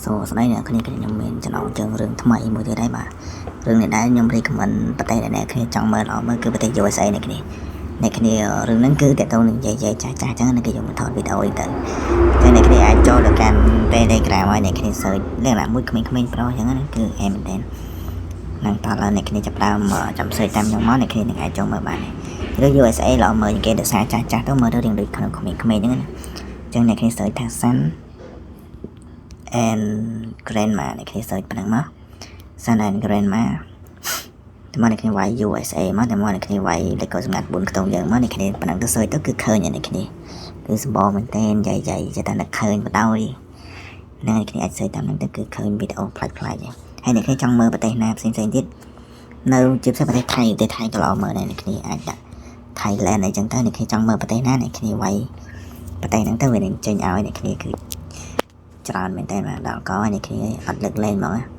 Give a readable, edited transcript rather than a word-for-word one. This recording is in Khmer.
ស្ដីអ្នកគ្នាខ្ញុំមានចំណងជើងរឿងថ្មីមួយទៀតហើយបាទរឿងនេះដែរខ្ញុំ recommend ប្រទេសដែលអ្នកគ្នាចង់មើលល្អមើលគឺប្រទេស USA អ្នកគ្នារឿងហ្នឹងគឺតើតើនឹងនិយាយចាស់អញ្ចឹងគេយកមកថតវីដេអូអីទៅចឹងអ្នកគ្នាអាចចូលទៅកាន់ Telegram ហើយអ្នកគ្នា search លក្ខណៈមួយក្មេងៗប្រុសអញ្ចឹងណាគឺអែមមែននឹងតោះឡើយអ្នកគ្នាចាប់ដើមចាំ search តាមខ្ញុំមកអ្នកគ្នានឹងអាចចូលមើលបានឬ USA ល្អមើលគេដោយសារចាស់ទៅមើលទៅរៀងដូចក្នុងក្មេងៗអញ្ចឹងណាចឹងអ្នកគ្នា search ថា Sun and Grandma អ្នកគ្នា search ប៉ុណ្ណឹងមក Sun and Grandma តែមកអ្នកគ្នាវាយ USA មកតែមកអ្នកគ្នាវាយលេខកូដសម្ងាត់4ខ្ទង់យើងមកអ្នកគ្នាប៉ុណ្ណឹងទៅ search ទៅគឺឃើញអ្នកគ្នាគឺសម្បល់មែនតើយាយចេះតែនឹកឃើញបដ ாய் ហ្នឹងអ្នកគ្នាអាច search តាមហ្នឹងទៅគឺឃើញវីដេអូប្លែកៗហើយអ្នកគ្នាចង់មើលប្រទេសណាផ្សេងៗទៀតនៅជាពិសេសប្រទេសថៃក៏ល្អមើលដែរអ្នកគ្នាអាចដាក់ Thailand អីចឹងទៅអ្នកគ្នាចង់មើលប្រទេសណាអ្នកគ្នាវាយប្រទេសហ្នឹងទៅវានឹងចេញឲ្យអ្នកគ្នាគឺច្រើនមែនតើដល់កអ្នកគ្នាអត់លើកលែងហ្មង